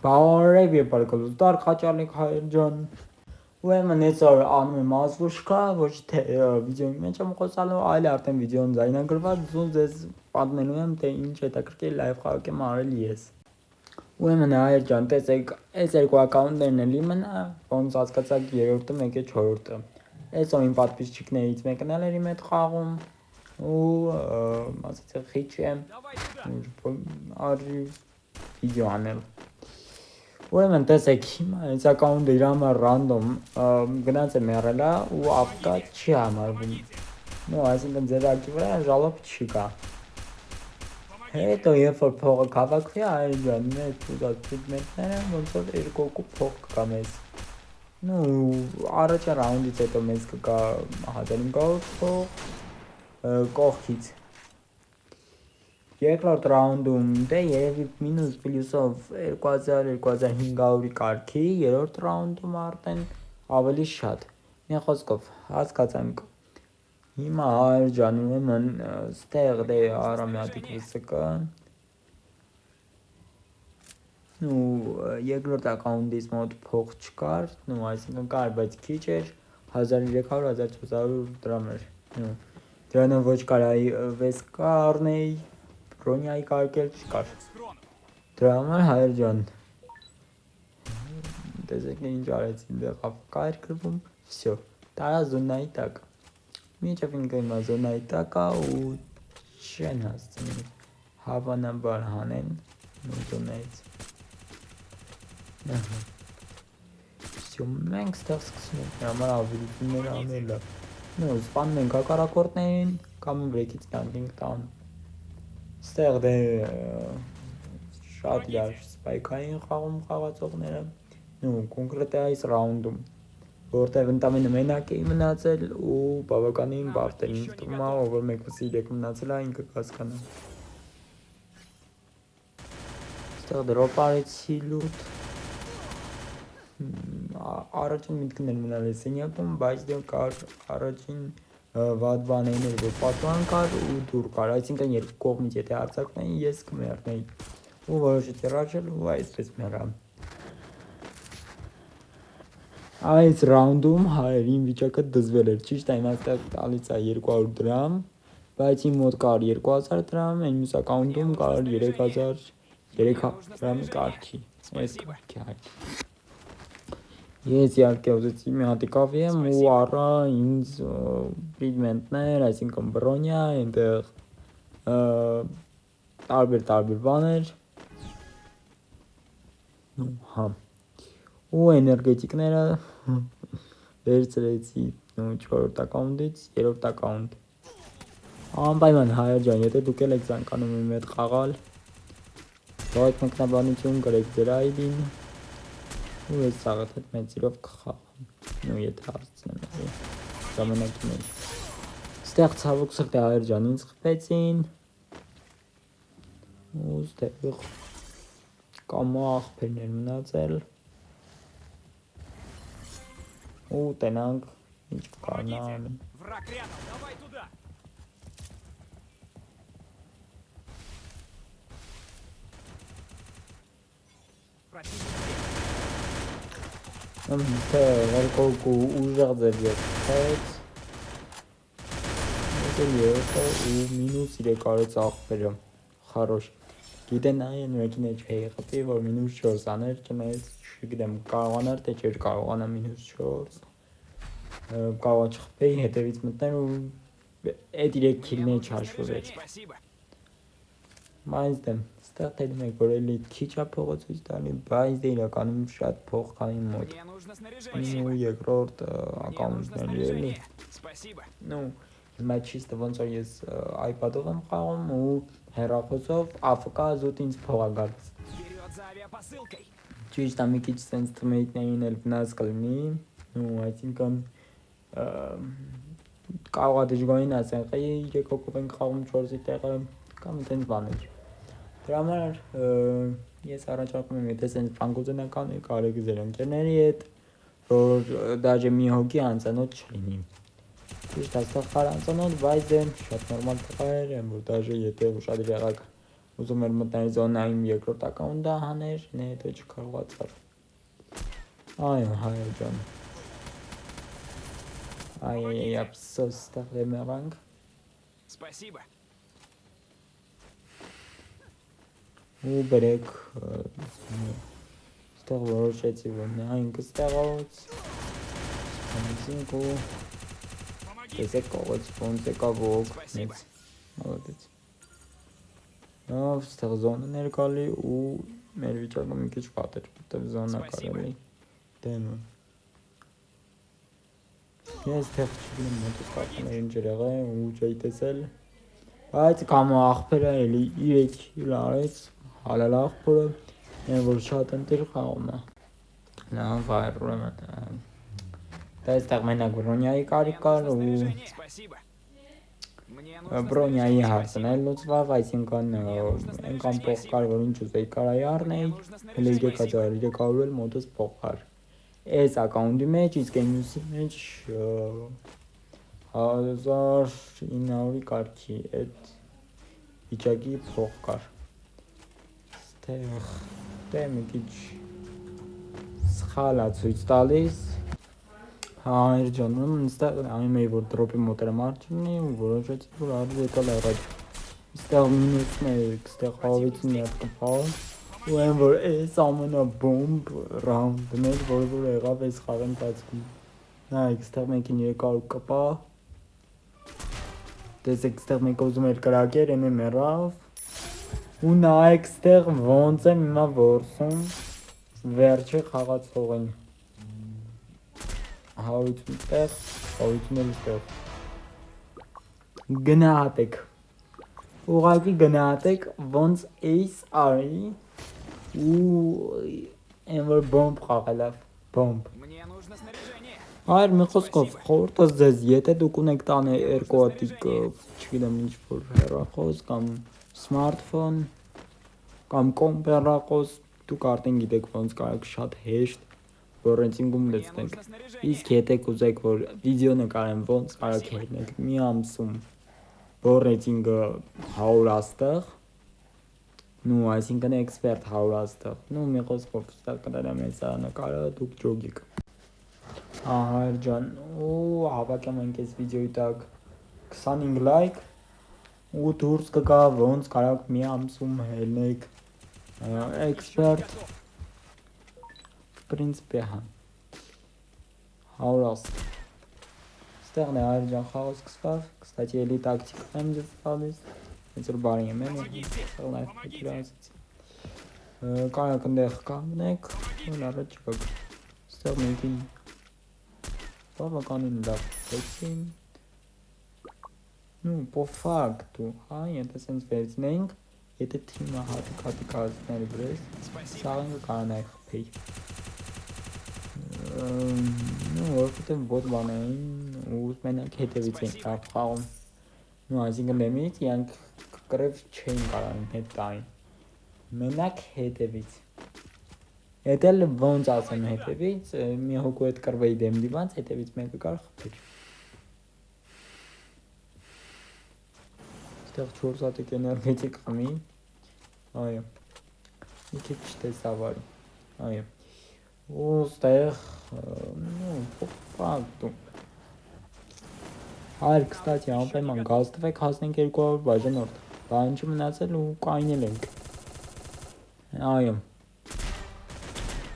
Բարև երկրորդ խաչալիք հայր ջան։ Ուրեմն այսօր անում եմ ազգուշկա, ոչ թե վիդեոյի մեջ եմ խոսալու, այլ արդեն վիդեոն ձայնագրված ու ձեզ պատմելու եմ, թե ինչ հետաքրքիր լայվ խաղակ եմ արել ես։ Ուրեմն հայր ջան, տեսեք, այս երկու ակաունտներն էլի մնա, ոնց հասկացաք 3-ը, 1-ը, 4-ը։ Այսօր իմ պատվիսչիկներից մեկն էլ էր իմ հետ խաղում ու ասացի խիչ եմ արի վիդեո անել։ Ուրեմն տեսեք, հիմա այս ակաունտը իր համար ռանդոմ գնաց է մեռելա ու ապկա չի համարվում։ Ну, այսինքն ձեր ակի վրա ժալոբ չի կա։ Հետո երբ որ փողը հավաքվի, այլ ջան, մեծ ուզածուց մետները ոնց որ երկու հոգու փող կգա մեզ։ Ну, առաջին ռաունդից հետո մեզ կգա 1500 փող կողքից։ Երկրորդ ռաունդում դե երևի մինուս պլյուսով 2000-2500-ի կարգի, երրորդ ռաունդում արդեն ավելի շատ։ Մի խոսքով հասկացանք։ Հիմա հայր ջան, ուրեմն ստեղ դե արա մի հատիկ վսկը։ Ну, երկրորդ ակաունտից մոտ փող չկար, ну, այսինքն կար, բայց քիչ էր, 1300-1400 դրամ էր։ Դրանով ոչ կարայի վեսկա առնեի, բրոնյայի կարգել չկար։ Դրա համար հայր ջան, տեսեք ինչ արեցին, դեղ ապկա էր գրվում, վсё, տարա զոնայի տակ։ Մինչև ինքը հիմա զոնայի տակ է ու չեն հասցնի հավանաբար հանեն զոնայից։ Վсё, մենք ստեղ սկսում ենք համար ավելություններ անելը։ Ну, սպանում ենք հակառակորդներին, կամ վրեկից տանքինք տան։ Ստեղ դե շատ լավ սպայքային խաղում խաղացողները, ну, կոնկրետ այս ռաունդում, որտեղ ընդամենը մենակ էի մնացել ու բավականին բարդ էր, ինձ թվում է, ով որ 1/3 մնացել է, ինքը կհասկանա։ Ստեղ դրոպ արեցի լուտ։ Առաջին միտքն էր մնալ է սենյակում, բայց դե կար առաջին վատ բաներն էր, որ պատուան կար ու դուռ կար, այսինքն երկու կողմից եթե արձակվեին, ես կմեռնեի։ Ու որոշեցի ռաշել ու այսպես մեռա։ Այս ռաունդում հայր իմ վիճակը դզվել էր, ճիշտ է, այստեղ տալիս է 200 դրամ, բայց իմ մոտ կար 2000 դրամ, այն մյուս ակաունտում կար 3300 դրամի կարգի։ Այս կարգի հայր։ Ես իհարկե ուզեցի մի հատիկ ավիեմ ու առա ինձ պիգմենտներ, այսինքն բրոնյա, այնտեղ տարբեր բաներ։ Հա։ Ու էներգետիկները վերցրեցի 4-րդ ակաունտից 3-րդ ակաունտ։ Անպայման հայր ջան, եթե դուք եք ցանկանում իմ հետ խաղալ, այդ մեկնաբանություն գրեք ձեր ID-ին ու ես ցավոտ հետ մեծ սիրով կխաղամ։ Ну, եթե հարցնեմ ժամանակի մեջ։ Ստեղ ցավոք սրտի հայր ջան, ինձ խփեցին։ Ու ստեղ կամ աղբերներ մնացել։ Ու տենանք ինչ կանան։ Թե վերքոք ու ուժեղ ձեր ես ու մինուս 3 արեց աղբերը, խարոշ, գիտեն այն մեկին էջ հեի խպի, որ մինուս 4 աներ, չնայած չգիտեմ կարողանար, թե չէր կարողանա մինուս 4, կարողա չխպեի, հետևից մտներ ու էդ 3 քիլներ չհաշվվեց, բայց դեմ, ստեղ թեդում եք, որ էլի քիչ է փողը ցույց տալի, բայց դե իրականում շատ փող կա իմ մոտ, ու երկրորդ ակաունտներ էլի, ну, հիմա ճիշտ ոնց որ ես iPad-ով եմ խաղում ու հեռախոսով AFK զուտ ինձ փող է գալիս։ Ճիշտ է մի քիչ սենց թմեյթներին էլ վնաս կլինի, ну, այսինքն կարող է դժգոհին ասենք, 3 հոգով ենք խաղում 4-ի տեղը կամ այդպես բաներ։ Դրա համար ես առաջարկում եմ, եթե սենց ֆրանկոզենական եք, արեք ձեր ընկերների հետ, որ դաժե մի հոգի անծանոթ չլինի։ Ճիշտ է, ստեղ կար անծանոթ, բայց դե շատ նորմալ տղաներ են, որ դաժե եթե ուշադրի եղաք ուզում էր մտնել զոնայում երկրորդ ակաունտը հաներ, հետո չկարողացավ։ Այո, հայր ջան։ Այ, ափսոս տեղ մեռանք։ Спасибо. Ու բերեք ստեղ որոշեցի, որ նայինք ստեղոց, սպանեցինք ու տեսեք կողոց ոնց եկավ ու օգնեց, մոլոդեց։ Ստեղ զոնն էր գալի ու մեր վիճակը մի քիչ վատ էր, որտեղ զոնա կարելի դեմը։ Ես ստեղ չգիտեմ մոտս կապներ ինչ էր եղել ու չէի տեսել, բայց կամ աղբերը էլի 3 քիլ արեց, հալալ աղբորը, որ շատ ընտիր խաղում է։ Լավ վայր ուրեմն։ Դա այստեղ մենակ բրոնյայի կարիք կար ու Спасибо. Мне нужно բրոնյայի снаряжение. հարցն էլ լուծվավ, այսինքն այնքան փող կար, որ ինչ ուզեի կարայի առնեի, հələ 3300 էլ մոտս փող կար։ Այս ակաունտի մեջ, իսկ այն մյուսի մեջ 1900-ի կարգի այդ վիճակի փող կար։ Ստեղ դե մի քիչ սխալ է ցույց տալիս։ Հայր ջան, այստեղ այն էի որ դրոպի մոտերը մարջինի ու որոշեցի որ արի եկալ առաջ։ Այստեղ մինուսն է, այստեղ հավեցին մի հատ կփալ ու այն որ այս ամենաբոմբ ռաունդն էր, որ եղավ այս խաղի ընթացքում։ Նայեք, այստեղ մեկին 300 կպա։ Տեսեք, այստեղ մեկը ուզում էր կրակեր, էմե մեռավ։ Ու նայեք, այստեղ ոնց եմ հիմա որսում վերջի խաղացողին։ Հավություն այստեղ, հավություն էլ այստեղ։ Գնահատեք։ Ուղղակի գնահատեք ոնց էս արի ու այն որ բոմբ խաղալավ, բոմբ։ Мне нужно снаряжение. Այր մի խոսքով խորհուրդս ձեզ, եթե դուք ունեք տանը երկու հատիկ, չգիտեմ ինչ որ հեռախոս կամ սմարթֆոն կամ կոմպերախոս, դուք արդեն գիտեք ոնց կարաք շատ հեշտ բորենցինգում լցնեք։ Իսկ եթե կուզեք որ վիդեո նկարեմ ոնց կարաք հերնեք մի ամսում բորենցինգը 100 աստղ, նու այսինքն էքսպերտ 100 աստղ, նու մի խոսքով ստա կդարեմ այս նկարը դուք ջոգիկ։ Հայր ջան, ու հավաքեմ ենք այս վիդեոյի տակ 25 լայք ու դուրս կգա ոնց կարաք մի ամսում հելնեք էքսպերտ в принципе հա 100 աստղ։ Ստեղն է հայր ջան խաղը սկսված, կստացի էլի տակտիկ եմ ձեզ տալիս, հենց որ բարի եմ կարաք ընդեղ կանգնեք, ու առաջ չգաք։ Ստեղ մեկին բավականին լավ տեսին։ Նու պոֆակտու, հա, եթե սենց վերցնենք, եթե թիմը հատիկ ազգների վրես, սաղենքը կարանայի խպեի։ Նու որքետ բոտ բանային ու մենակ հետևից են կար խաղում։ Նու այսինքն դեմից յանք կրև չեն կարանում հետ տային։ Մենակ հետևից։ Եթե էլ ոնց ասեմ հետևից, մի հոգու հետ կրվեի դեմ դիվանց, հետևից մեկը կար խպեր։ Ստեղ 4 հատիկ էներգետիկ խմի, այո, մի քիչ տեսավարի, այո, ու ստեղ, ֆակտու, հայր կստացի անպայման գազ տվեք հասնենք 200 բաժանորդ, բան չի մնացել ու կայնել ենք, այո,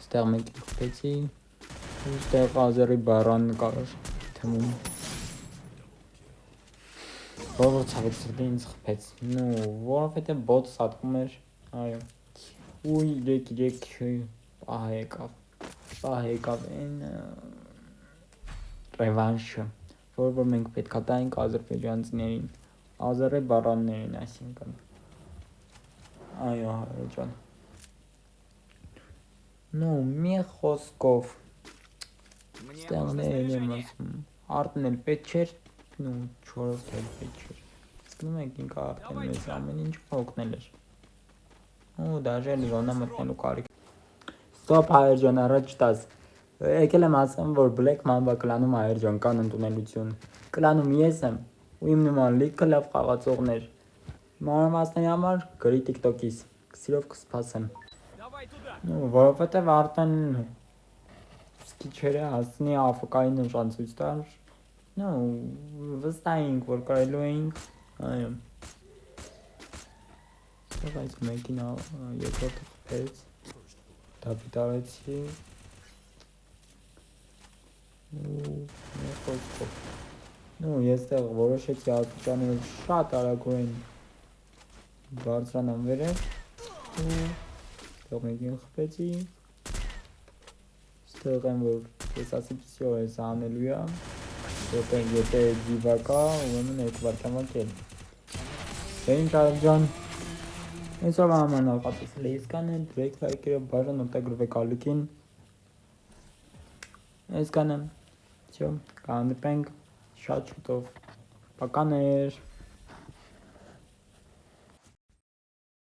ստեղ մեկին խպեցի, ու ստեղ ազերի բարան կար թմում, որ ցավոք սրտի ինձ խփեց, նու, որովհետև բոտ սատկում էր, այո, ու 3 պահ եկավ այն ռևանշը, որ մենք պետք է տայինք ադրբեջանցիներին, ազերի բարաններին այսինքն, այո հայր ջան, նու մի խոսքով, ստեղն էլ եմ ասում, արտն էլ պետ չէր, նու չորորդ էլ պետ չէր, սկնում եք ինքը արդեն մեզ ամեն ինչ հոգնել էր, ու դաժել զոնա մտնելու կարիք, ստոպ հայր ջան առաջ տաս, եկել եմ ասեմ, որ բլեք մամբա կլանում հայր ջան կան ընդունելություն, կլանում ես եմ, ու իմ նման լիքը լավ խաղացողներ, Մանրամասների համար գրի TikTok-ից, սիրով կսպասեմ։ Давай туда. Որովհետև արդեն սկիչերը հասնի AFK-ի նշան ցույց տար։ Վստահ էինք, որ կարելու էինք, այո։ Բայց մեկին երկրորդը խփեց, դապիտ արեցի։ Ես տեղ որոշեցի արտուճանը շատ արագորեն բարձրանամ վերև տեղ մեկին խփեցի ստեղ եմ որ ես ասի պսյո ես անելու է որտեղ եթե ձիվա կա ուրեմն երկու վարքյան վակել ինչ արև ջան այսօր համար նախատեսել էի սկանել դրեք լայքերը բաժան օգտագրվեք ալիքին այս կանեմ Всё, կհանդիպենք շատ շուտով։ Պականեր։